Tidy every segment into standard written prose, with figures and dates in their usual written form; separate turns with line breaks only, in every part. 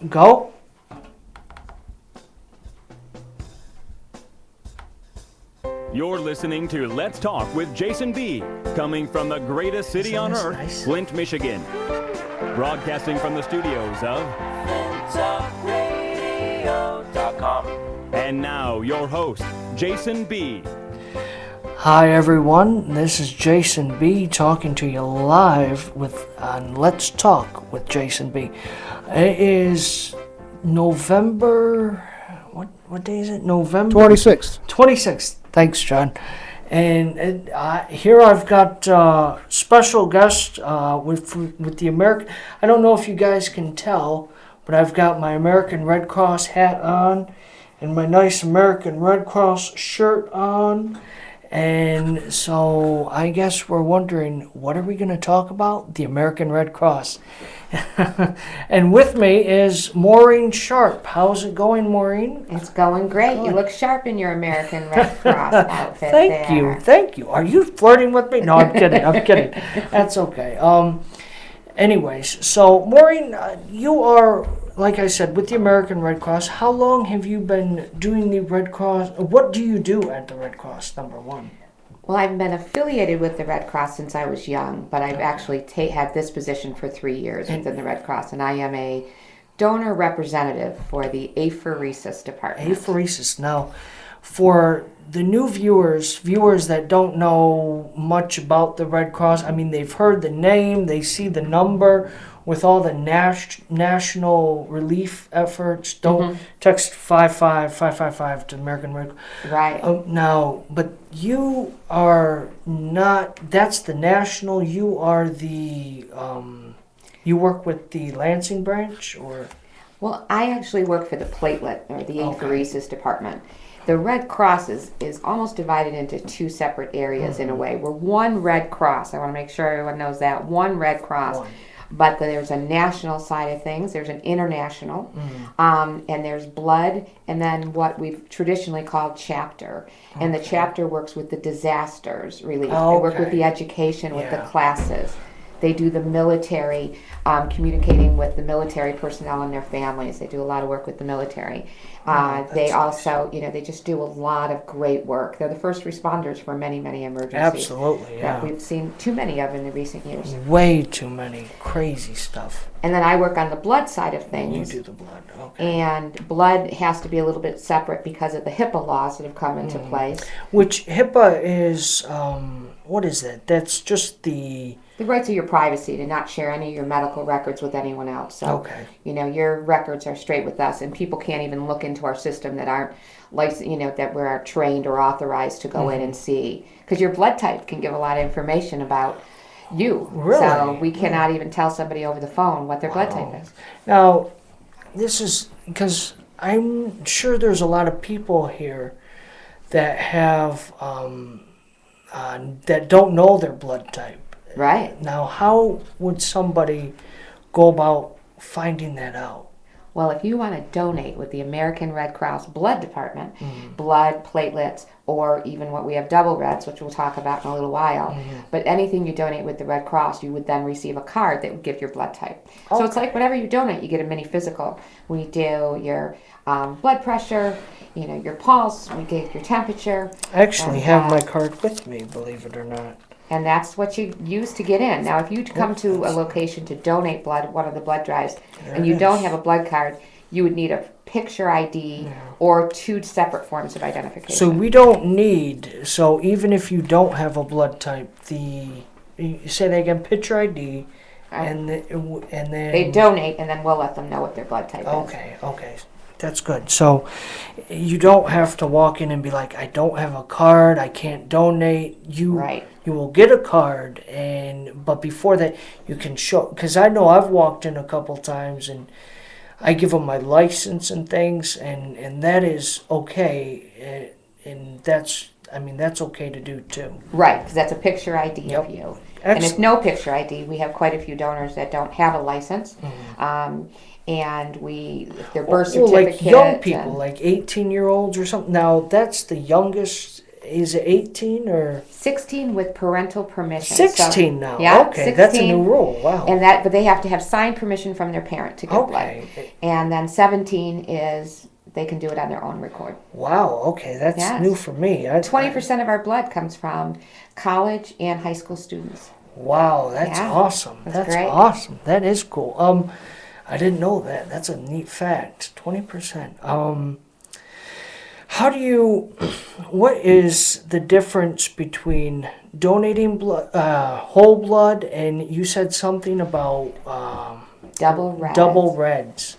Go.
You're listening to Let's Talk with Jason B., coming from the greatest city on earth,
nice?
Flint, Michigan. Broadcasting from the studios of
FlintTalkRadio.com.
And now, your host, Jason B.
Hi everyone, this is Jason B. talking to you live on Let's Talk with Jason B. It is November, what day is it? November
26th.
26th. Thanks, John. And here I've got special guest with the American. I don't know if you guys can tell, but I've got my American Red Cross hat on and my nice American Red Cross shirt on. And so I guess we're wondering, what are we going to talk about? The American Red Cross. And with me is Maureen Sharp. How's it going, Maureen?
It's going great.
Good.
You look sharp in your American Red Cross outfit.
Thank you. Are you flirting with me? No, I'm kidding. That's okay. Anyways, so Maureen, you are, like I said, with the American Red Cross. How long have you been doing the Red Cross? What do you do at the Red Cross, number one?
Well, I've been affiliated with the Red Cross since I was young, but I've actually had this position for 3 years within the Red Cross, and I am a donor representative for the apheresis department.
Apheresis. Now, for the new viewers that don't know much about the Red Cross, I mean, they've heard the name, they see the number with all the national relief efforts. Don't text 55555 to American Red Cross.
Right.
Now, but you are not, that's the national, you are the, you work with the Lansing branch, or?
Well, I actually work for the platelet, or the apheresis department. The Red Cross is almost divided into two separate areas in a way. We're one Red Cross. I want to make sure everyone knows that. One Red Cross. But there's a national side of things. There's an international. And there's blood. And then what we've traditionally called chapter. And the chapter works with the disasters relief. They work with the education, with the classes. They do the military, communicating with the military personnel and their families. They do a lot of work with the military. They also, they just do a lot of great work. They're the first responders for many, many emergencies.
Absolutely, yeah.
That we've seen too many of in the recent years.
Way too many. Crazy stuff.
And then I work on the blood side of things.
You do the blood, okay.
And blood has to be a little bit separate because of the HIPAA laws that have come into place.
Which HIPAA is, what is that? That's just the
right to your privacy, to not share any of your medical records with anyone else. So, your records are straight with us, and people can't even look into our system that aren't licensed, that we're trained or authorized to go in and see. Because your blood type can give a lot of information about you.
Really?
So we cannot even tell somebody over the phone what their blood type is.
Now, this is because I'm sure there's a lot of people here that have that don't know their blood type.
Right.
Now, how would somebody go about finding that out?
Well, if you want to donate with the American Red Cross Blood Department, blood, platelets, or even what we have double reds, which we'll talk about in a little while, but anything you donate with the Red Cross, you would then receive a card that would give your blood type. So it's like whatever you donate, you get a mini physical. We do your blood pressure, your pulse, we get your temperature.
I actually have my card with me, believe it or not.
And that's what you use to get in. Now, if you come to a location to donate blood, one of the blood drives, and you don't have a blood card, you would need a picture ID or two separate forms of identification.
So we don't need, so even if you don't have a blood type, say that again, picture ID, and then...
They donate, and then we'll let them know what their blood type is.
Okay. That's good. So you don't have to walk in and be like, I don't have a card, I can't donate. You will get a card, but before that you can show, because I know I've walked in a couple times and I give them my license and things, and that is okay, and that's okay to do too.
Right, because that's a picture ID of you.
Excellent.
And if no picture ID, we have quite a few donors that don't have a license. And their birth certificate.
Like young people, like 18-year-olds or something. Now, that's the youngest is it 18 or
16 with parental permission.
16
So,
now?
Yeah,
Okay, that's a
16.
new rule. Wow.
But they have to have signed permission from their parent to give blood.
Okay.
And then 17 is they can do it on their own record.
Wow. Okay, that's
Yes.
new for me.
20% of our blood comes from college and high school students.
Wow, that's
Yeah,
awesome.
that's
That's
great.
awesome. That is cool. I didn't know that. That's a neat fact. 20%. How do you? What is the difference between donating blood, whole blood, and you said something about
Double reds.
double reds?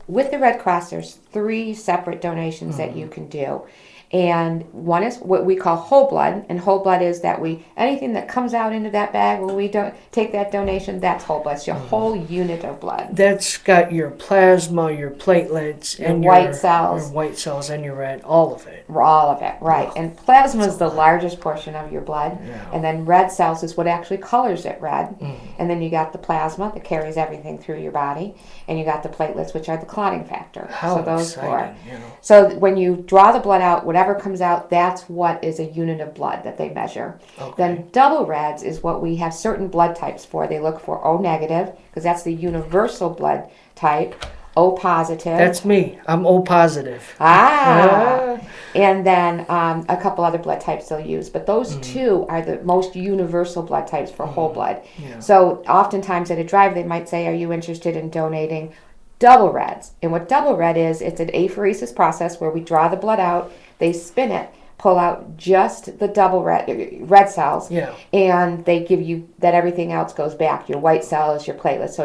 With the Red Cross, there's 3 separate donations that you can do. And one is what we call whole blood, and whole blood is that anything that comes out into that bag when we don't take that donation, that's whole blood. It's your whole unit of blood.
That's got your plasma, your platelets,
Your
and
white cells.
your white cells, and your red, all of it.
All of it, right. And plasma is the largest portion of your blood.
Yeah.
And then red cells is what actually colors it red. And then you got the plasma that carries everything through your body. And you got the platelets, which are the clotting factor.
How
so those
exciting!
4. So when you draw the blood out, whatever comes out, that's what is a unit of blood that they measure.
Okay.
Then double reds is what we have certain blood types for. They look for O negative, because that's the universal blood type. O positive.
That's me. I'm O positive.
Ah. And then a couple other blood types they'll use. But those 2 are the most universal blood types for whole blood.
Yeah.
So oftentimes at a drive, they might say, are you interested in donating double reds? And what double red is, it's an apheresis process where we draw the blood out, they spin it, pull out just the double red cells,
Yeah.
and they give you that everything else goes back, your white cells, your platelets. So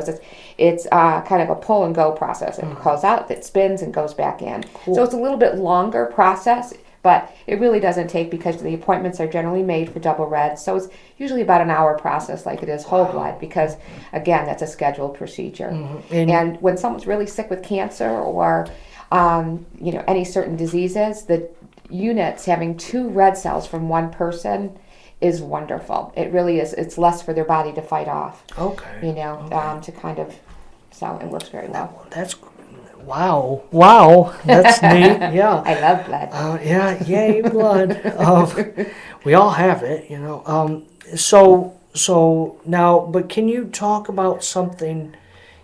it's kind of a pull and go process. It pulls out, it spins, and goes back in.
Cool.
So it's a little bit longer process, but it really doesn't take, because the appointments are generally made for double red. So it's usually about an hour process like it is whole blood, because again, that's a scheduled procedure. And when someone's really sick with cancer or any certain diseases, the units having 2 red cells from one person is wonderful. It really is. It's less for their body to fight off.
Okay.
To kind of, so it works very well.
That's wow. That's neat. Yeah.
I love blood.
Yeah. Yay, blood. We all have it, So now, but can you talk about something?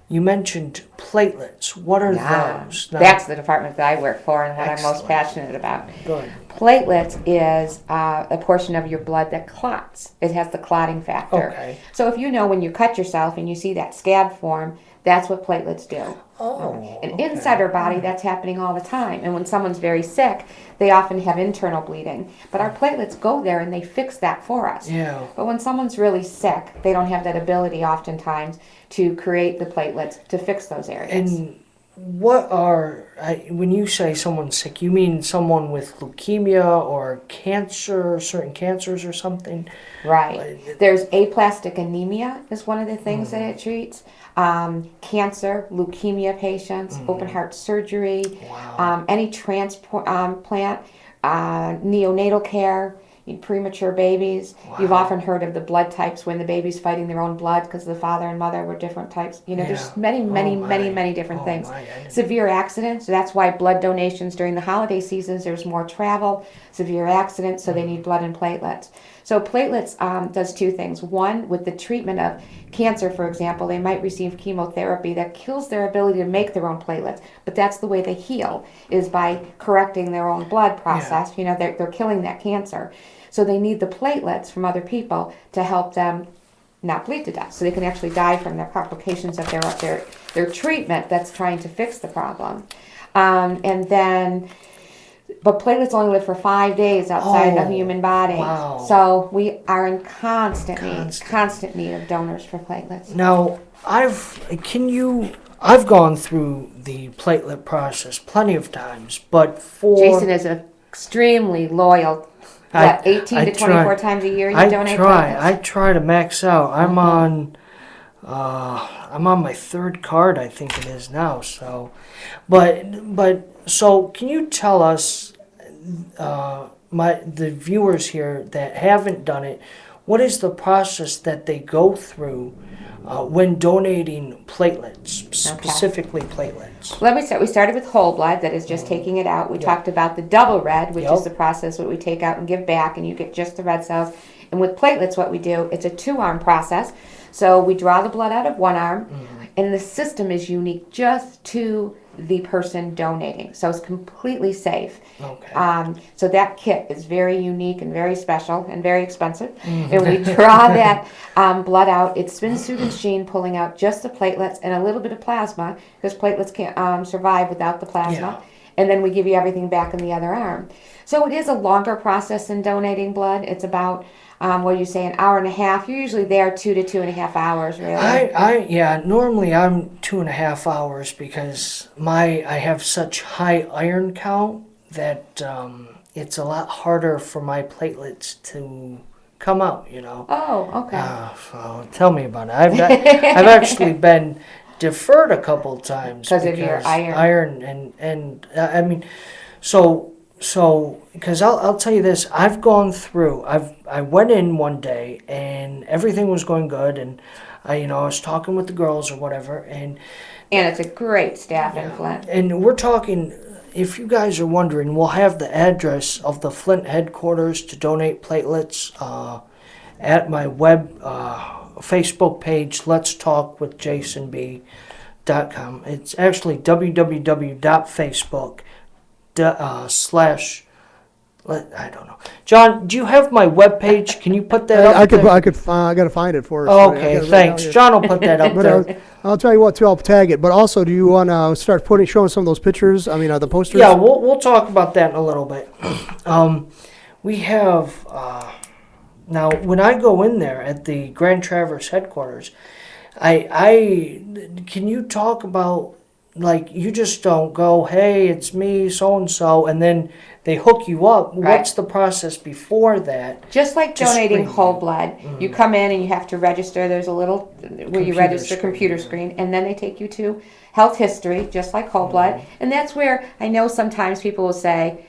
You mentioned platelets. What are those? Now,
That's the department that I work for and what I'm most
Excellent.
passionate about.
good.
Platelets is a portion of your blood that clots. It has the clotting factor.
Okay.
So if when you cut yourself and you see that scab form, that's what platelets do.
Oh.
And inside our body, that's happening all the time. And when someone's very sick, they often have internal bleeding. But our platelets go there and they fix that for us.
Yeah.
But when someone's really sick, they don't have that ability oftentimes to create the platelets to fix those areas.
And when you say someone's sick, you mean someone with leukemia or cancer, certain cancers or something?
Right. There's aplastic anemia is one of the things that it treats. Cancer, leukemia patients, open heart surgery,
Wow.
any transplant, neonatal care, premature babies. You've
Wow.
often heard of the blood types when the baby's fighting their own blood because the father and mother were different types. There's
Yeah.
many, many,
Oh,
many,
my.
many different
Oh,
things.
my, I didn't-
Severe accidents. That's why blood donations during the holiday seasons, there's more travel, severe accidents, so they need blood and platelets. So platelets does 2 things. One, with the treatment of cancer, for example, they might receive chemotherapy that kills their ability to make their own platelets. But that's the way they heal, is by correcting their own blood process. They're killing that cancer. So they need the platelets from other people to help them not bleed to death. So they can actually die from the complications of their treatment that's trying to fix the problem. But platelets only live for 5 days outside the human body.
Wow.
So we are in constant need of donors for platelets.
Now, I've gone through the platelet process plenty of times, but for
Jason is extremely loyal. 18
I
to 24
try.
times a year you
I
donate
try.
platelets?
I try to max out. I'm on my 3rd card, I think it is now. So, so can you tell us, the viewers here that haven't done it, what is the process that they go through when donating platelets, specifically platelets?
Let me start. We started with whole blood, that is just taking it out. We talked about the double red, which
Yep.
is the process that we take out and give back, and you get just the red cells. And with platelets, what we do, it's a 2-arm process. So we draw the blood out of one arm, and the system is unique just to the person donating. So it's completely safe.
Okay.
So that kit is very unique and very special and very expensive. And we draw that blood out. It's spin-suit machine pulling out just the platelets and a little bit of plasma, because platelets can't survive without the plasma.
Yeah.
And then we give you everything back in the other arm. So it is a longer process than donating blood. It's about, what do you say, an hour and a half. You're usually there 2 to 2.5 hours, really.
Yeah, normally I'm 2.5 hours because I have such high iron count that it's a lot harder for my platelets to come out, you know.
Oh, okay.
So tell me about it. I've actually been deferred a couple times
Because of your iron.
and I mean, so because I'll tell you this, I've gone through. I went in one day and everything was going good, and I was talking with the girls or whatever, and
it's a great staff in Flint.
and we're talking. If you guys are wondering, we'll have the address of the Flint headquarters to donate platelets at my web Facebook page, Let's Talk with JasonB.com. It's actually www.facebook.com I don't know. John, do you have my webpage? Can you put that up?
I
there?
gotta find it for us.
Oh,
I
okay,
gotta
thanks. John will put that up
But
there.
I'll tell you what too. I'll tag it. But also, do you want to start showing some of those pictures? I mean, the posters.
Yeah, we'll talk about that in a little bit. We have now when I go in there at the Grand Traverse headquarters, I can you talk about, like, you just don't go, hey, it's me, so and so, and then they hook you up.
Right.
What's the process before that?
Just like
Just
donating
screen.
whole blood, you come in and you have to register. There's a little where you
Computer
register
screen,
computer
yeah.
screen, and then they take you to health history, just like whole blood. And that's where I know sometimes people will say,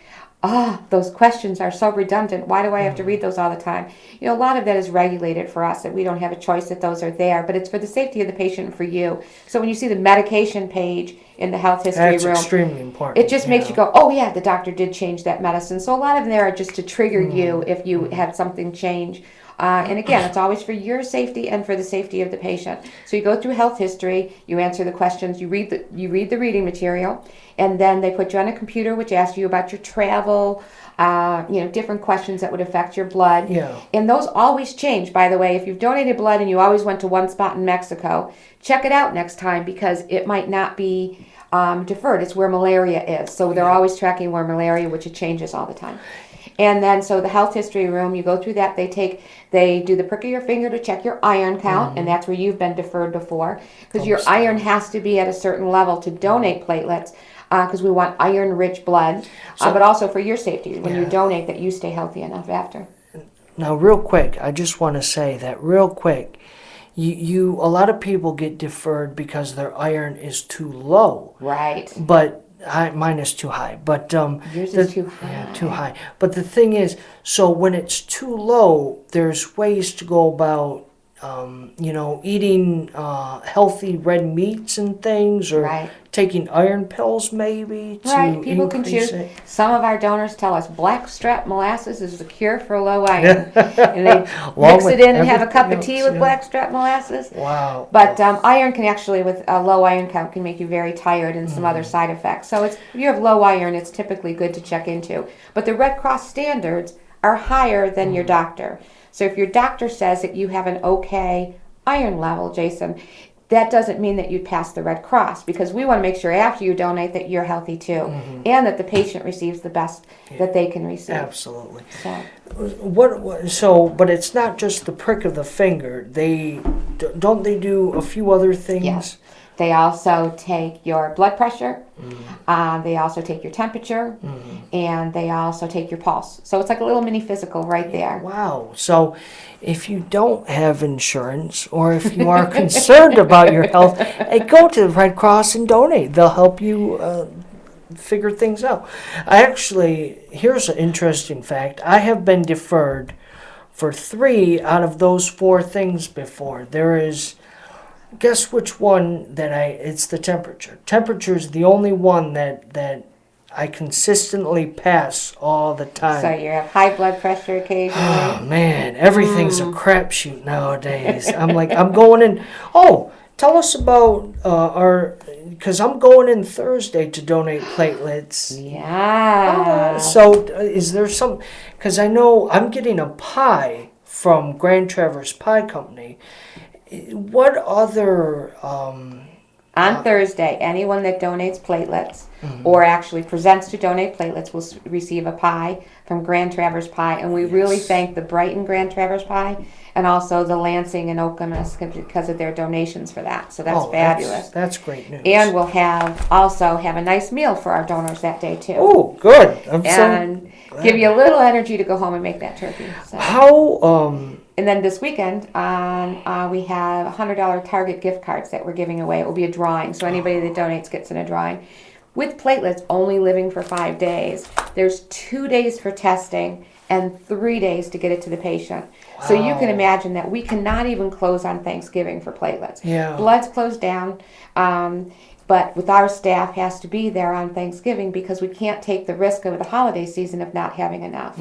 those questions are so redundant. Why do I have to read those all the time? A lot of that is regulated for us, that we don't have a choice that those are there, but it's for the safety of the patient and for you. So when you see the medication page in the health history
That's
room,
extremely important.
it just makes you go, oh yeah, the doctor did change that medicine. So a lot of them there are just to trigger you if you have something change. And again, it's always for your safety and for the safety of the patient. So you go through health history, you answer the questions, you read the reading material, and then they put you on a computer which asks you about your travel, different questions that would affect your blood.
Yeah.
And those always change, by the way. If you've donated blood and you always went to one spot in Mexico, check it out next time, because it might not be deferred. It's where malaria is. So they're always tracking where malaria, which it changes all the time. And then, so the health history room, you go through that. They do the prick of your finger to check your iron count, and that's where you've been deferred before, because your iron has to be at a certain level to donate platelets, because we want iron-rich blood, but also for your safety when you donate, that you stay healthy enough after.
Now, real quick, I just want to say that real quick. A lot of people get deferred because their iron is too low.
Right.
But mine is too high. But
Yours is too high.
Yeah, too high. But the thing is, so when it's too low, there's ways to go about, eating healthy red meats and things, or
Right.
taking iron pills maybe to
Right, people can
increase
choose.
it.
Some of our donors tell us blackstrap molasses is the cure for low iron, and they
Along
mix
with
it in and have a cup of
everything
tea
else,
with
yeah.
blackstrap molasses.
Wow.
But iron can actually, with a low iron count, can make you very tired and some other side effects. So if you have low iron, it's typically good to check into. But the Red Cross standards are higher than your doctor. So if your doctor says that you have an okay iron level, Jason, that doesn't mean that you'd pass the Red Cross, because we want to make sure after you donate that you're healthy too, and that the patient receives the best that they can receive.
Absolutely.
So,
But it's not just the prick of the finger. Don't they do a few other things?
yes. They also take your blood pressure, they also take your temperature, and they also take your pulse. So it's like a little mini physical right there.
Wow. So if you don't have insurance, or if you are concerned about your health, hey, go to the Red Cross and donate. They'll help you figure things out. Here's an interesting fact. I have been deferred for 3 out of those 4 things before. There is, guess which one it's the temperature. Temperature is the only one that I consistently pass all the time.
So you have high blood pressure occasionally.
Oh man, everything's a crapshoot nowadays. I'm going in. Oh, tell us about because I'm going in Thursday to donate platelets.
Yeah.
So is there some? Because I know I'm getting a pie from Grand Traverse Pie Company. What other?
On Thursday, anyone that donates platelets or actually presents to donate platelets will receive a pie from Grand Traverse Pie. And we really thank the Brighton Grand Traverse Pie and also the Lansing and Okemos because of their donations for that. So that's fabulous.
That's great news.
And we'll also have a nice meal for our donors that day too.
Oh, good.
And give you a little energy to go home and make that turkey. So.
How?
And then this weekend, we have $100 Target gift cards that we're giving away. It will be a drawing, so anybody that donates gets in a drawing. With platelets only living for 5 days, there's 2 days for testing and 3 days to get it to the patient. Wow. So you can imagine that we cannot even close on Thanksgiving for platelets.
Yeah.
Blood's closed down, but with our staff has to be there on Thanksgiving because we can't take the risk of the holiday season of not having enough.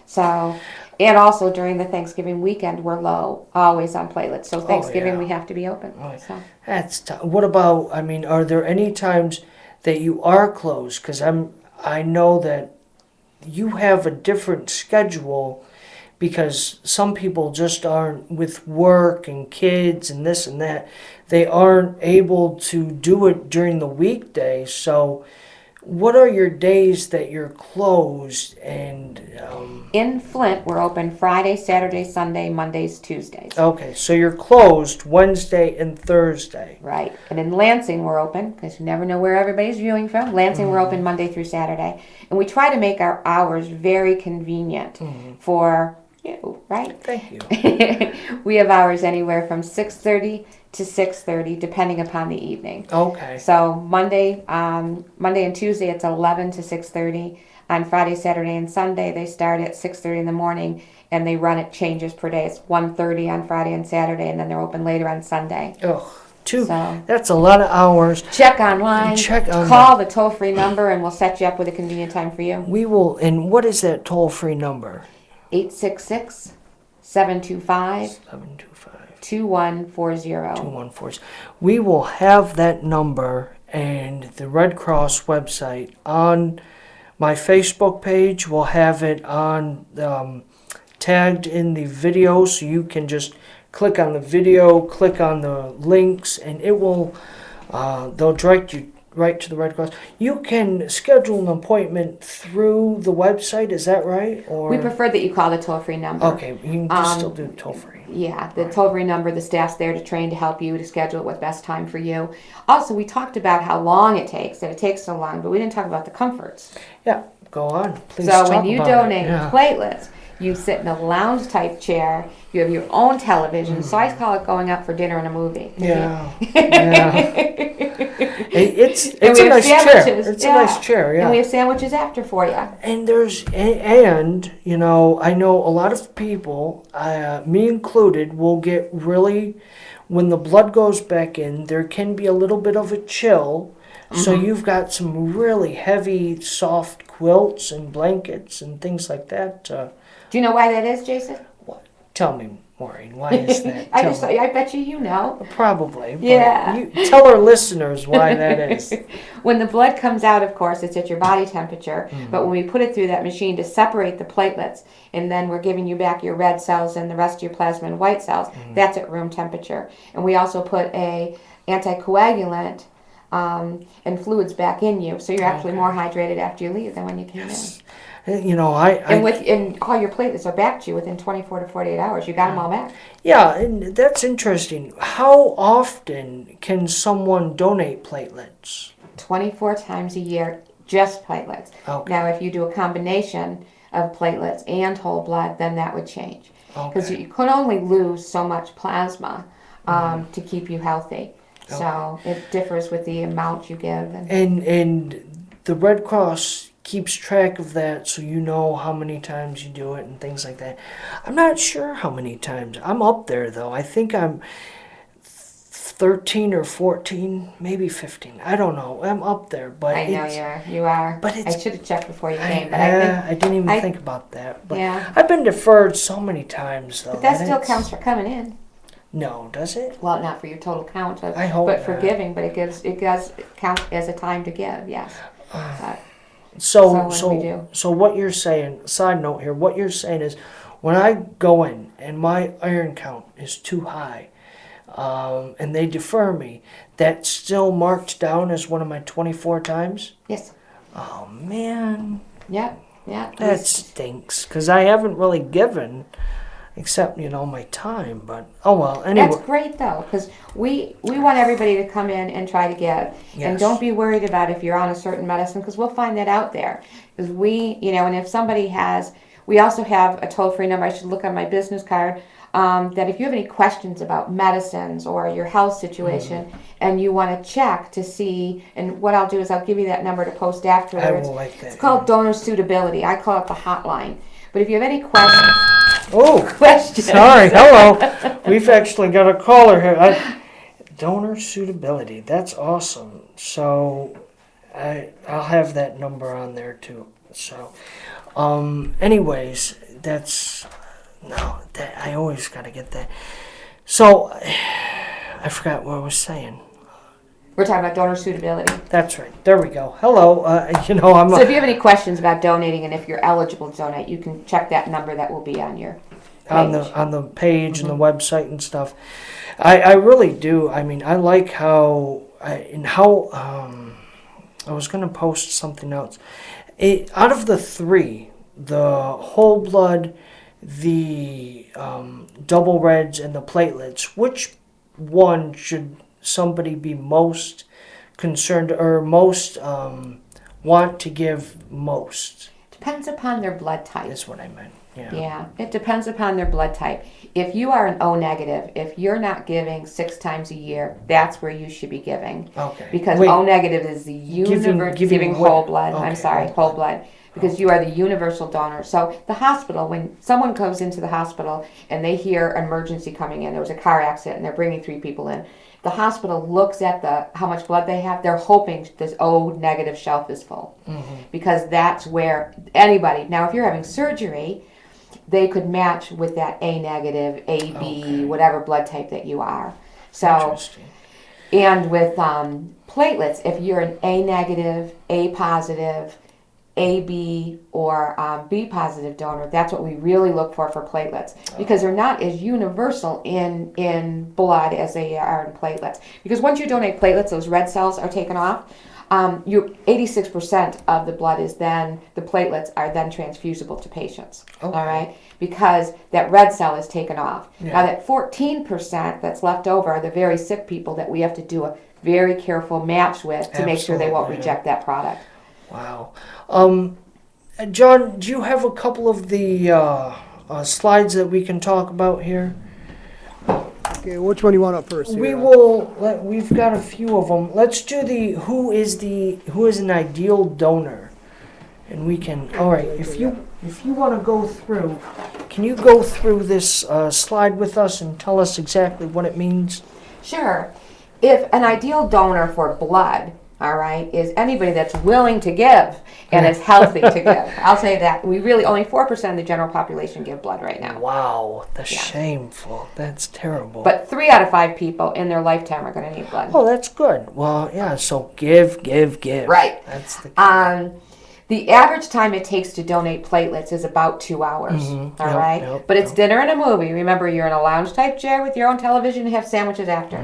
So... And also during the Thanksgiving weekend, we're low, always on platelets. So Thanksgiving we have to be open. So.
That's tough. What about? I mean, are there any times that you are closed? Because I know that you have a different schedule because some people just aren't, with work and kids and this and that, they aren't able to do it during the weekday. So what are your days that you're closed? And
in Flint, we're open Friday, Saturday, Sunday, Mondays, Tuesdays.
Okay, so you're closed Wednesday and Thursday.
Right. And in Lansing, we're open because you never know where everybody's viewing from. Lansing, we're open Monday through Saturday. And we try to make our hours very convenient for you, right?
Thank you.
We have hours anywhere from 6:30 to 6:30, depending upon the evening.
Okay.
So Monday and Tuesday, it's 11 to 6:30. On Friday, Saturday, and Sunday, they start at 6:30 in the morning, and they run it changes per day. It's 1:30 on Friday and Saturday, and then they're open later on Sunday.
That's a lot of hours.
Check online. Call the toll-free number, and we'll set you up with a convenient time for you.
We will. And what is that toll-free number?
866-725. 2140.
We will have that number and the Red Cross website on my Facebook page. We'll have it on tagged in the video, so you can just click on the video, click on the links, and it will they'll direct you right to the Red Cross. You can schedule an appointment through the website, is that right? Or
we prefer that you call the toll-free number.
Okay, you can just still do toll-free.
Yeah, the toll-free number, the staff's there to train to help you to schedule what's best time for you. Also, we talked about how long it takes, that it takes so long, but we didn't talk about the comforts.
Yeah, go on. Please
So
talk
when you
about
donate
it.
platelets, you sit in a lounge-type chair, you have your own television, so I call it going out for dinner and a movie.
Yeah. It's
And
a
we have
nice chair.
sandwiches.
It's a nice chair, yeah.
And we have sandwiches after for you.
And you know, I know a lot of people, me included, will get really, when the blood goes back in, there can be a little bit of a chill. So you've got some really heavy, soft quilts and blankets and things like that.
Do you know why that is, Jason?
Tell me, Maureen, why is that?
I bet you know.
Probably. But
Yeah.
You tell our listeners why that is.
When the blood comes out, of course, it's at your body temperature. But when we put it through that machine to separate the platelets, and then we're giving you back your red cells and the rest of your plasma and white cells, that's at room temperature. And we also put a anticoagulant and fluids back in you, so you're actually more hydrated after you leave than when you came in.
You know,
And all your platelets are back to you within 24 to 48 hours. You got them all back.
Yeah, and that's interesting. How often can someone donate platelets?
24 times a year, just platelets.
Okay.
Now, if you do a combination of platelets and whole blood, then that would change. Because you could only lose so much plasma to keep you healthy. So it differs with the amount you give.
And the Red Cross keeps track of that, so you know how many times you do it and things like that. I'm not sure how many times. I'm up there though. I think I'm 13 or 14, maybe 15. I don't know. I'm up there, but
I know you are.
But
I should have checked before you
I,
came, but I think
I didn't even think about that. But
yeah.
I've been deferred so many times though.
But that still counts for coming in.
No, does it?
Well, not for your total count,
I hope
but for
not.
giving. But it does count as a time to give. Yes.
So
what do we do?
so what you're saying, side note here, what you're saying is when I go in and my iron count is too high, and they defer me, that's still marked down as one of my 24 times?
Yes.
Oh, man.
Yeah.
That stinks, because I haven't really given except, my time, but oh well, anyway.
That's great though, because we want everybody to come in and try to give. And
Yes.
don't be worried about if you're on a certain medicine, because we'll find that out there. Because and if somebody we also have a toll-free number, I should look on my business card, that if you have any questions about medicines or your health situation, and you want to check to see, and what I'll do is I'll give you that number to post afterwards.
I will like that.
It's called donor suitability. I call it the hotline. But if you have any questions,
Sorry, hello. We've actually got a caller here. Donor suitability, that's awesome. So I'll have that number on there too. So, anyways, I always got to get that. So, I forgot what I was saying.
we're talking about donor suitability.
That's right. There we go. Hello.
So if you have any questions about donating and if you're eligible to donate, you can check that number that will be on your page.
on the page and the website and stuff. I really do. I mean, I like how I was going to post something else. Out of the three, the whole blood, the double reds, and the platelets, which one should somebody be most concerned or most want to give most?
Depends upon their blood type.
That's what I meant.
Yeah, it depends upon their blood type. If you are an O negative, if you're not giving 6 times a year, that's where you should be giving.
Okay.
Because
Wait,
O negative is the giving whole blood.
Okay.
I'm sorry, whole blood. Because you are the universal donor. So the hospital, when someone comes into the hospital and they hear an emergency coming in, there was a car accident and they're bringing 3 people in, the hospital looks at how much blood they have. They're hoping this O negative shelf is full. Because that's where anybody, now if you're having surgery, they could match with that A negative, AB, whatever blood type that you are. So,
Interesting.
and with platelets, if you're an A negative, A positive, AB, or B positive donor, that's what we really look for platelets, because they're not as universal in blood as they are in platelets. Because once you donate platelets, those red cells are taken off. 86% of the blood is then, the platelets are then transfusible to patients.
Okay.
All right? Because that red cell is taken off.
Yeah.
Now that 14% that's left over are the very sick people that we have to do a very careful match with to make sure they won't
Absolutely.
reject that product.
Wow. John, do you have a couple of the slides that we can talk about here?
Okay, which one do you want up first?
We
here?
will. We've got a few of them. Let's do who is an ideal donor, and we can. All right. If you want to go through, can you go through this slide with us and tell us exactly what it means?
Sure. If an ideal donor for blood, all right, is anybody that's willing to give and is healthy to give. I'll say that. We really, only 4% of the general population give blood right now.
Wow, that's shameful. That's terrible.
But 3 out of 5 people in their lifetime are going to need blood.
Oh, that's good. Well, yeah, so give.
Right.
That's the key.
The average time it takes to donate platelets is about 2 hours. All right?
Yep,
But it's dinner and a movie. Remember, you're in a lounge type chair with your own television and have sandwiches after.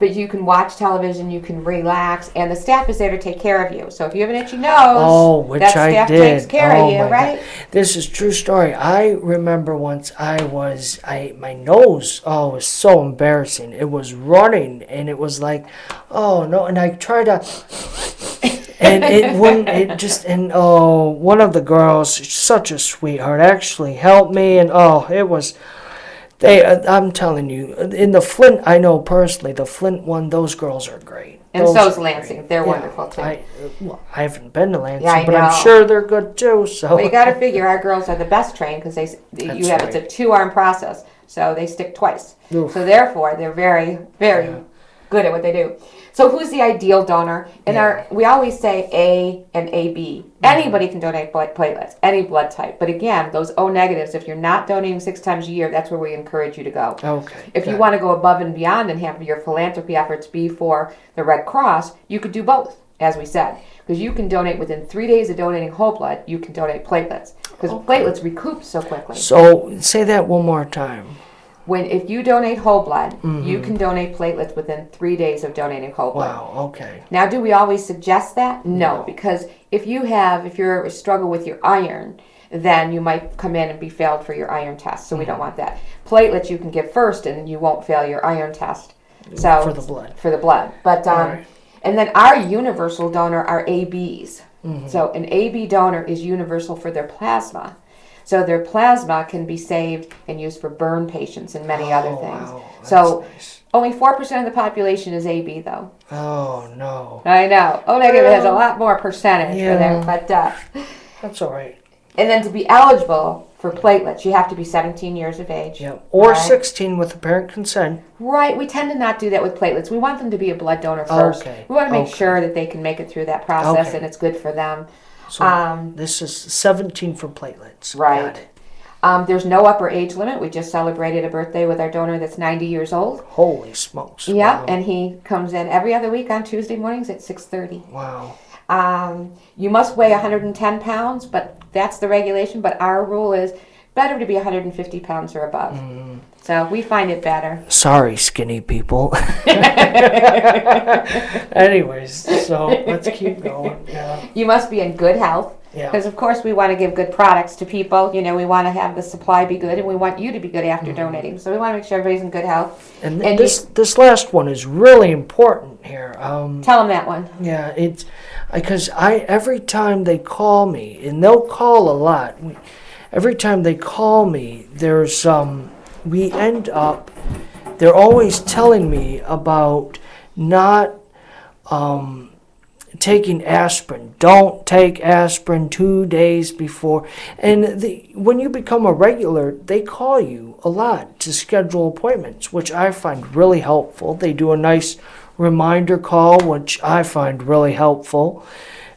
But you can watch television, you can relax, and the staff is there to take care of you. So if you have an itchy nose,
which
that
I
staff
did.
takes care of you,
my
right?
God. This is true story. I remember once my nose, was so embarrassing. It was running, and it was like, oh no, and I tried to, and it wouldn't, one of the girls, such a sweetheart, actually helped me, and it was, I'm telling you, in the Flint, I know personally, the Flint one, those girls are great.
And
Those
so's
are
Lansing.
great.
They're
Yeah,
wonderful too.
Well, I haven't been to Lansing,
Yeah, I
but I'm
know.
sure they're good too. So
Well, you got to figure our girls are the best trained because it's
right.
a 2-arm process, so they stick twice.
Oof.
So therefore, they're very, very
Yeah.
good at what they do. So who's the ideal donor? We always say A and AB. Anybody can donate platelets, any blood type. But again, those O negatives, if you're not donating 6 times a year, that's where we encourage you to go.
Okay.
If you want to go above and beyond and have your philanthropy efforts be for the Red Cross, you could do both, as we said. Because you can donate within 3 days of donating whole blood, you can donate platelets. Because platelets recoup so quickly.
So say that one more time.
If you donate whole blood, you can donate platelets within 3 days of donating whole blood.
Wow. Okay.
Now, do we always suggest that? No, because if you're a struggle with your iron, then you might come in and be failed for your iron test. So we don't want that. Platelets you can give first, and you won't fail your iron test. So
For the blood.
For the blood, but
Right.
and then our universal donor are ABs. So an AB donor is universal for their plasma. So their plasma can be saved and used for burn patients and many other things.
Wow. That's
So
nice.
only 4% of the population is AB, though.
Oh no.
I know. O negative has a lot more percentage for there,
Yeah.
but
That's all right.
and then to be eligible for platelets, you have to be 17 years of age.
Yeah. Or
Right.
16 with the parent consent.
Right. We tend to not do that with platelets. We want them to be a blood donor first.
Okay.
We want to make
Okay.
sure that they can make it through that process
Okay.
and it's good for them.
So this is 17 for platelets.
Right.
Got it.
There's no upper age limit. We just celebrated a birthday with our donor that's 90 years old.
Holy smokes.
Yeah,
Wow.
and he comes in every other week on Tuesday mornings at 6:30.
Wow.
You must weigh 110 pounds, but that's the regulation. But our rule is better to be 150 pounds or above. So we find it better.
Sorry, skinny people. Anyways, so let's keep going. Yeah.
You must be in good health.
Yeah.
Because, of course, we want to give good products to people. You know, we want to have the supply be good, and we want you to be good after donating. So we want to make sure everybody's in good health.
And,
And
this last one is really important here.
Tell them that one.
Yeah, it's because every time they call me, and they'll call a lot. Every time they call me, there's we end up. They're always telling me about not taking aspirin. Don't take aspirin 2 days before. And when you become a regular, they call you a lot to schedule appointments, which I find really helpful. They do a nice reminder call, which I find really helpful.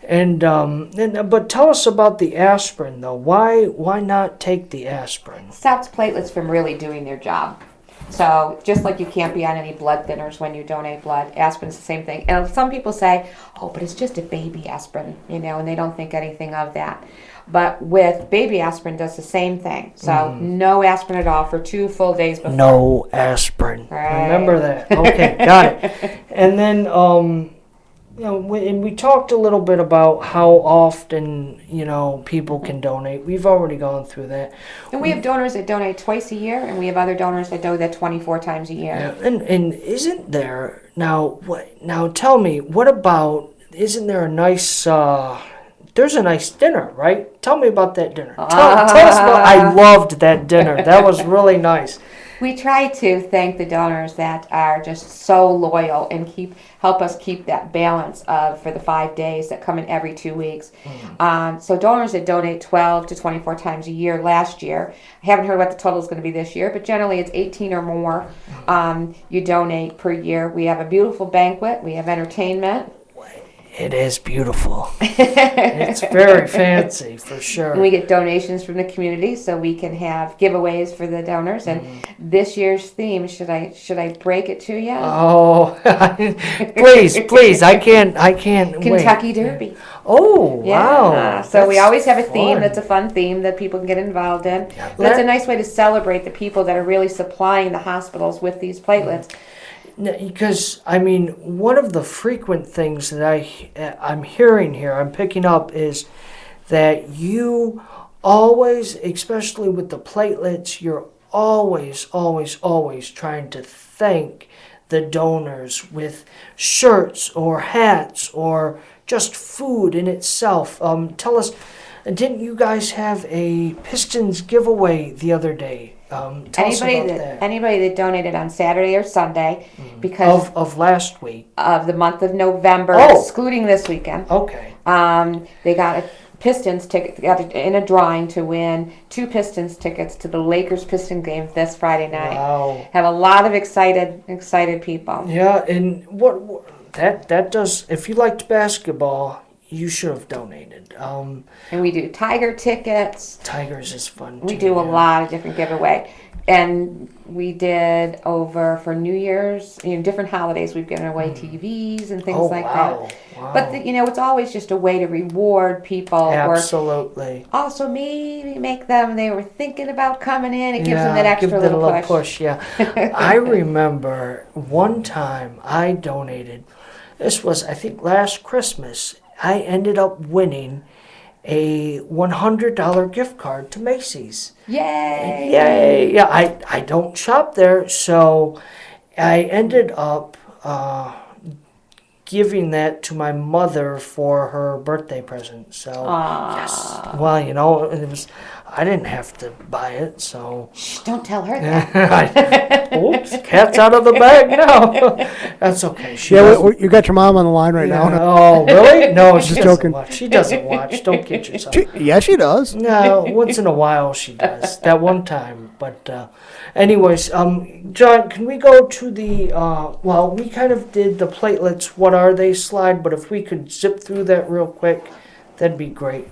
But tell us about the aspirin, though. Why not take the aspirin?
Stops platelets from really doing their job. So just like you can't be on any blood thinners when you donate blood, aspirin's the same thing. And some people say, oh, but it's just a baby aspirin, you know, and they don't think anything of that. But with baby aspirin does the same thing. So no aspirin at all for 2 full days before.
No aspirin.
Right.
Remember that. Okay, got it. And then, we talked a little bit about how often, people can donate. We've already gone through that.
And we have donors that donate twice a year, and we have other donors that donate 24 times a year.
Yeah, and isn't there now? Now tell me, what about? Isn't there a nice? There's a nice dinner, right? Tell me about that dinner. Tell us about. I loved that dinner. That was really nice.
We try to thank the donors that are just so loyal and help us keep that balance for the 5 days that come in every 2 weeks. So donors that donate 12 to 24 times a year last year, I haven't heard what the total is going to be this year, but generally it's 18 or more you donate per year. We have a beautiful banquet. We have entertainment.
It is beautiful. It's very fancy, for sure.
And we get donations from the community, so we can have giveaways for the donors. And this year's theme, should I break it to you?
Oh, please! I can't
Kentucky
wait.
Derby.
Oh, wow!
So we
That's
always have a theme
fun.
that's a fun theme that people can get involved in.
Yeah.
That's a nice way to celebrate the people that are really supplying the hospitals with these platelets.
Because one of the frequent things that I'm hearing here, I'm picking up, is that you always, especially with the platelets, you're always trying to thank the donors with shirts or hats or just food in itself. Tell us, didn't you guys have a Pistons giveaway the other day? Tell us about that.
Anybody that donated on Saturday or Sunday, because
Of last week.
of the month of November,
Oh.
excluding this weekend,
Okay.
they got a Pistons ticket in a drawing to win 2 Pistons tickets to the Lakers Piston game this Friday night.
Wow.
Have a lot of excited people.
Yeah, and that does. If you liked basketball, you should have donated.
And we do Tiger tickets.
Tigers is fun.
We
too,
do a
yeah.
lot of different giveaway. And we did over for New Year's, different holidays, we've given away TVs and things
Oh,
like
wow.
that.
Wow.
But, it's always just a way to reward people.
Absolutely.
Or also maybe make them, they were thinking about coming in. It gives them that extra
give them
little
a
push.
Yeah. I remember one time I donated. This was, I think, last Christmas. I ended up winning a $100 gift card to Macy's.
Yay!
Yay! Yeah, I don't shop there, so I ended up giving that to my mother for her birthday present. So yes, well, it was. I didn't have to buy it, so.
Shh, don't tell her that.
Oops, cat's out of the bag now. That's okay.
You got your mom on the line right now.
Oh, really? No, she doesn't
joking.
watch. She doesn't watch. Don't kid yourself.
She does.
No, once in a while she does. That one time. But anyways, John, can we go to the, we kind of did the platelets, what are they slide, but if we could zip through that real quick, that'd be great.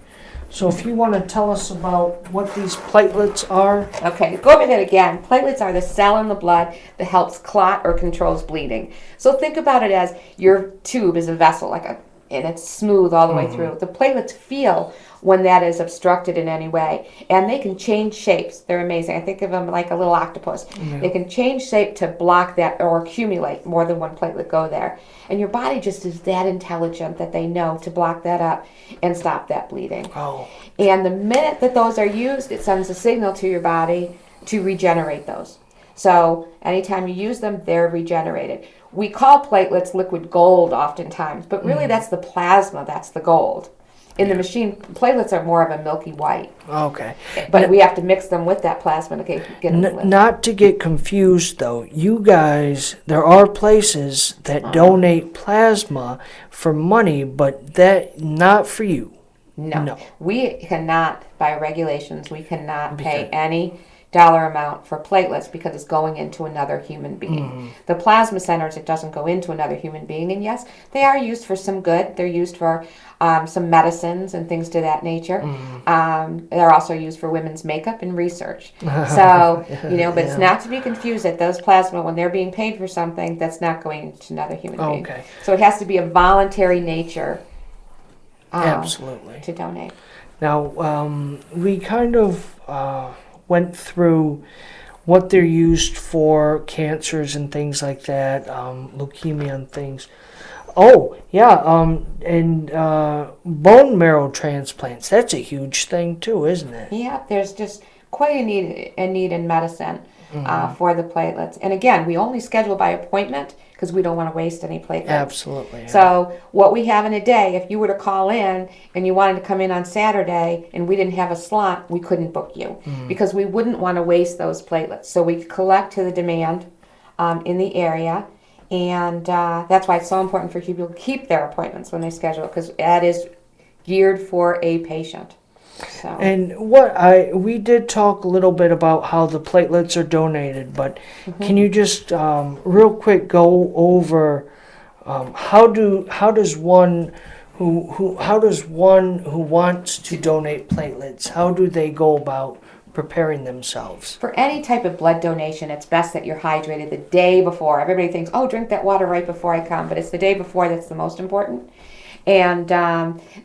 So if you want to tell us about what these platelets are.
Okay, go over that again. Platelets are the cell in the blood that helps clot or controls bleeding. So think about it as your tube is a vessel, and it's smooth all the way through. The platelets feel when that is obstructed in any way, and they can change shapes. They're amazing. I think of them like a little octopus. They can change shape to block that or accumulate more than one platelet go there. And your body just is that intelligent that they know to block that up and stop that bleeding.
Oh.
And the minute that those are used, it sends a signal to your body to regenerate those. So anytime you use them, they're regenerated. We call platelets liquid gold oftentimes, but really that's the plasma, that's the gold. In the machine, platelets are more of a milky white.
Okay.
But we have to mix them with that plasma to get them to live.
Not to get confused, though, you guys, there are places that donate plasma for money, but that not for you.
No. We cannot, by regulations, we cannot pay any dollar amount for platelets because it's going into another human being. The plasma centers, it doesn't go into another human being. And yes, they are used for some good. They're used for some medicines and things to that nature. They're also used for women's makeup and research. So, but it's not to be confused that those plasma, when they're being paid for something, that's not going into another human being.
Okay.
So it has to be a voluntary nature
Absolutely.
to donate.
Now, we kind of went through what they're used for, cancers and things like that, leukemia and things. Oh, yeah, and bone marrow transplants. That's a huge thing too, isn't it?
Yeah, there's just quite a need in medicine for the platelets. And again, we only schedule by appointment because we don't want to waste any platelets.
Absolutely. Yeah.
So what we have in a day, if you were to call in and you wanted to come in on Saturday and we didn't have a slot, we couldn't book you because we wouldn't want to waste those platelets. So we collect to the demand in the area. And that's why it's so important for people to keep their appointments when they schedule, because that is geared for a patient. So.
And we did talk a little bit about how the platelets are donated, but can you just real quick go over how does one who wants to donate platelets, how do they go about preparing themselves?
For any type of blood donation, it's best that you're hydrated the day before. Everybody thinks, oh, drink that water right before I come, but it's the day before that's the most important. And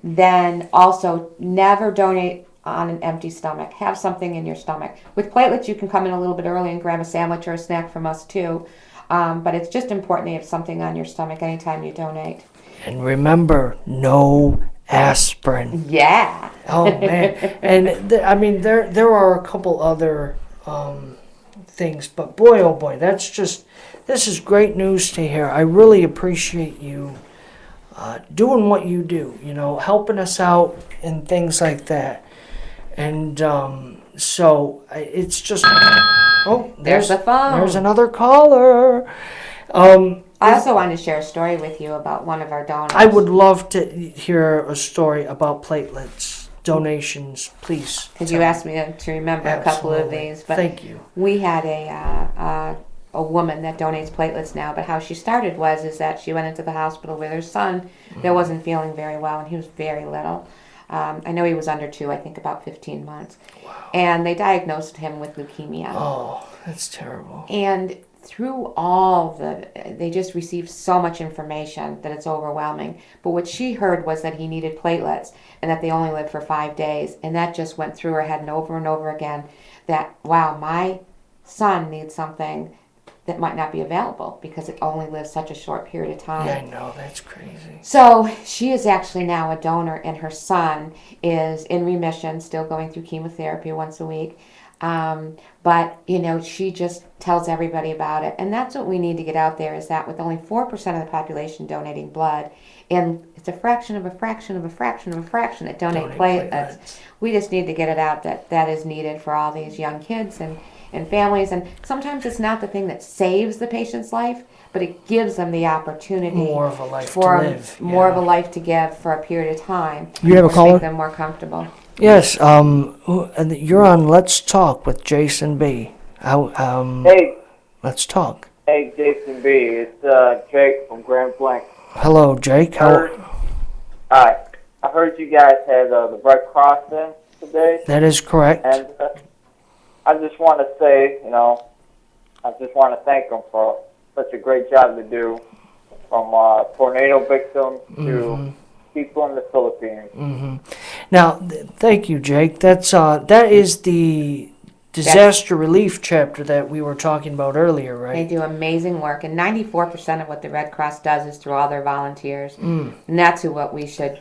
then also never donate on an empty stomach. Have something in your stomach. With platelets, you can come in a little bit early and grab a sandwich or a snack from us too. But it's just important to have something on your stomach anytime you donate.
And remember, no aspirin.
Yeah.
Oh man, and there are a couple other things, but boy, oh boy, this is great news to hear. I really appreciate you doing what you do, helping us out and things like that. And so it's just Oh,
There's the phone.
There's another caller.
I also wanted to share a story with you about one of our donors.
I would love to hear a story about platelets donations, please.
Because you asked me to remember a couple of
Absolutely.
these. But
Thank you.
we had a woman that donates platelets now, but how she started is that she went into the hospital with her son that wasn't feeling very well, and he was very little. I know he was under 2, I think about 15 months. Wow. And they diagnosed him with leukemia.
Oh, that's terrible.
And through they just received so much information that it's overwhelming. But what she heard was that he needed platelets and that they only live for 5 days. And that just went through her head and over again that, wow, my son needs something that might not be available because it only lives such a short period of time.
Yeah, I know, that's crazy.
So she is actually now a donor, and her son is in remission, still going through chemotherapy once a week. But, she just tells everybody about it. And that's what we need to get out there, is that with only 4% of the population donating blood, and it's a fraction of a fraction of a fraction of a fraction that donate platelets, we just need to get it out that is needed for all these young kids and families. And sometimes it's not the thing that saves the patient's life, but it gives them the opportunity
More of a life to
for
live.
more of a life to give for a period of time.
You have a
to
caller?
Make them more comfortable.
Yes, and you're on Let's Talk with Jason B.
Hey,
Let's talk.
hey, Jason B. It's Jake from Grand Blanc.
Hello, Jake.
Hi. I heard you guys had the Red Cross in today,
That is correct.
and I just want to say, I just want to thank them for such a great job to do, from tornado victims to people in the Philippines.
Now, thank you, Jake. That is the disaster relief chapter that we were talking about earlier,
They
right?
do amazing work, and 94% of what the Red Cross does is through all their volunteers, and that's what we should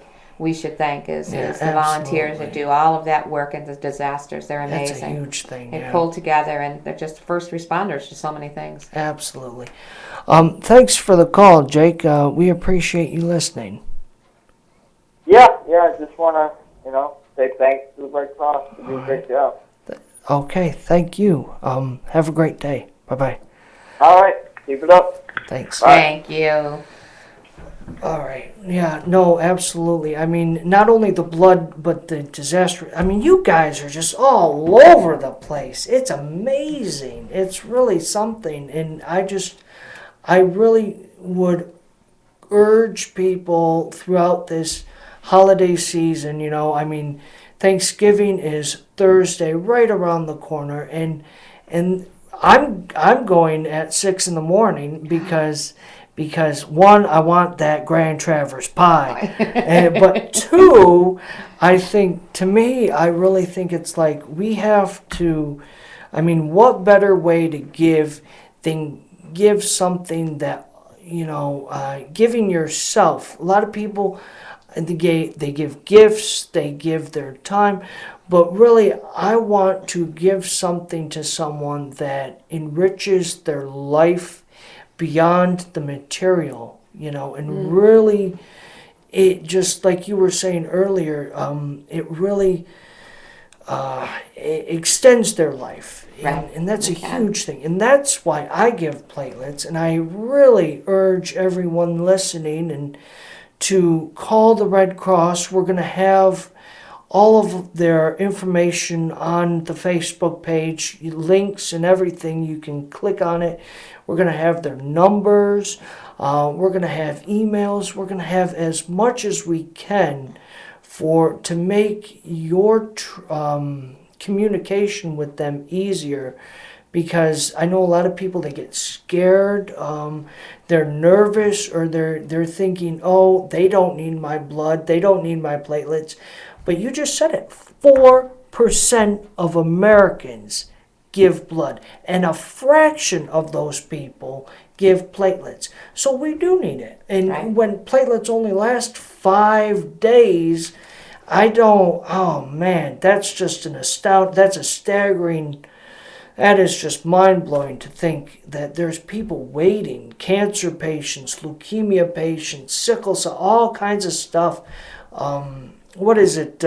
thank is the volunteers that
absolutely.
do all of that work in the disasters. They're amazing.
That's a huge thing.
They
Yeah.
pull together, and they're just first responders to so many things.
Absolutely. Thanks for the call, Jake. We appreciate you listening.
Yeah, I just want to, say thanks to the Red Cross for doing a great job.
Okay, thank you. Have a great day. Bye-bye.
All right, keep it up.
Thanks.
Thank you.
All right. Yeah, no, absolutely. I mean, not only the blood, but the disaster. I mean, you guys are just all over the place. It's amazing. It's really something. And I really would urge people throughout this holiday season, I mean, Thanksgiving is Thursday, right around the corner, and I'm going at 6 a.m. because one, I want that Grand Traverse pie, but two, I think, to me, I really think it's like we have to. I mean, what better way to give than give something that giving yourself. A lot of people. They give gifts, they give their time, but really I want to give something to someone that enriches their life beyond the material, and really, it just like you were saying earlier, it really it extends their life,
Right.
and that's a huge thing, and that's why I give platelets, and I really urge everyone listening and to call the Red Cross. We're going to have all of their information on the Facebook page, links and everything. You can click on it. We're going to have their numbers. We're going to have emails. We're going to have as much as we can to make your communication with them easier. Because I know a lot of people, they get scared, they're nervous, or they're thinking, oh, they don't need my blood, they don't need my platelets. But you just said it, 4% of Americans give blood, and a fraction of those people give platelets. So we do need it. And
Right.
when platelets only last 5 days, oh man, that's just that's a staggering. That is just mind-blowing to think that there's people waiting, cancer patients, leukemia patients, sickle cell, all kinds of stuff. What is it?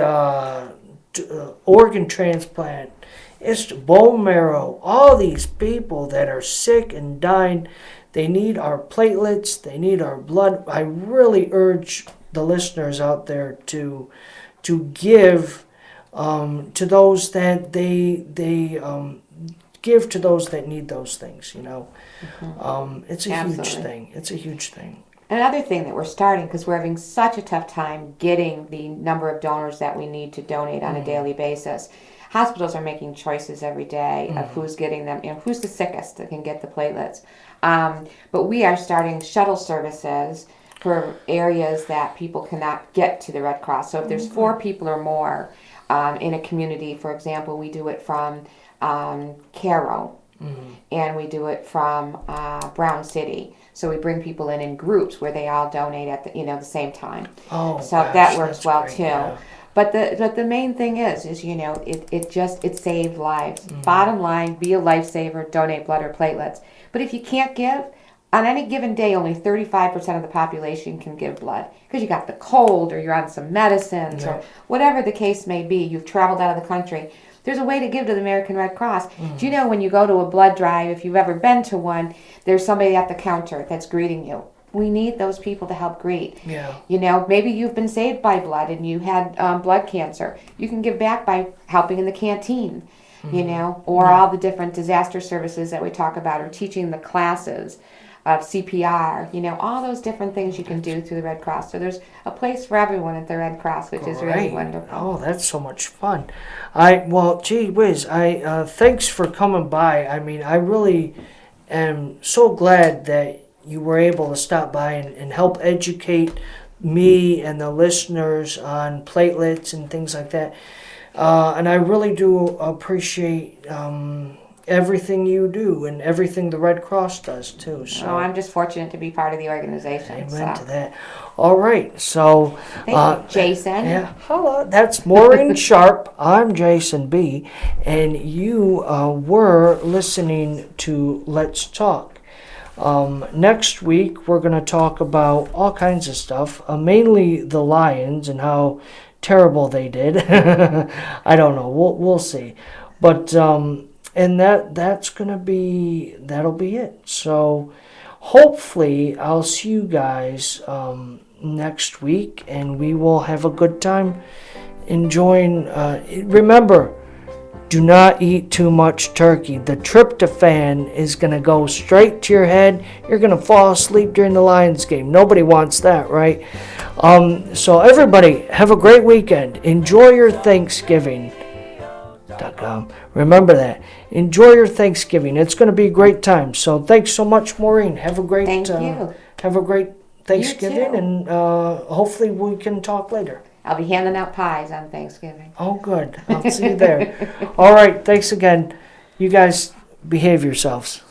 Organ transplant. It's bone marrow. All these people that are sick and dying, they need our platelets. They need our blood. I really urge the listeners out there to give to those that they give to those that need those things. You know, it's a huge
Absolutely.
thing. It's a huge thing.
Another thing that we're starting, because we're having such a tough time getting the number of donors that we need to donate on a daily basis. Hospitals are making choices every day of who's getting them, who's the sickest that can get the platelets. But we are starting shuttle services for areas that people cannot get to the Red Cross. So if there's 4 people or more in a community, for example, we do it from Caro, and we do it from Brown City. So we bring people in groups where they all donate at the same time.
Oh,
So
gosh,
that works
that's
well
great,
too.
yeah.
But the main thing is it saved lives. Bottom line, be a lifesaver, donate blood or platelets. But if you can't give, on any given day, only 35% of the population can give blood because you got the cold or you're on some medicines or whatever the case may be. You've traveled out of the country. There's a way to give to the American Red Cross. Do you know when you go to a blood drive, if you've ever been to one, there's somebody at the counter that's greeting you. We need those people to help greet.
Yeah.
You know, maybe you've been saved by blood and you had blood cancer. You can give back by helping in the canteen, you know, or all the different disaster services that we talk about, or teaching the classes of CPR, you know, all those different things you can do through the Red Cross. So there's a place for everyone at the Red Cross, which is really
Great.
wonderful.
Oh, that's so much fun. Well, gee whiz, thanks for coming by. I mean, I really am so glad that you were able to stop by and help educate me and the listeners on platelets and things like that. And I really do appreciate everything you do and everything the Red Cross does too. So
Oh, I'm just fortunate to be part of the organization.
amen
So.
to that. All right, so
Thank you, Jason.
yeah, hello. That's Maureen Sharp. I'm Jason B. And you were listening to Let's Talk. Next week, we're going to talk about all kinds of stuff, mainly the Lions and how terrible they did. I don't know. We'll see. But, and that'll be it. So hopefully I'll see you guys next week, and we will have a good time enjoying. Remember, do not eat too much turkey. The tryptophan is going to go straight to your head. You're going to fall asleep during the Lions game. Nobody wants that, right? So everybody, have a great weekend. Enjoy your Thanksgiving. Remember that. Enjoy your Thanksgiving. It's going to be a great time. So thanks so much, Maureen. Have a great
Thank you.
Have a great Thanksgiving,
too.
and hopefully we can talk later.
I'll be handing out pies on Thanksgiving.
Oh, good. I'll see you there. All right. Thanks again. You guys behave yourselves.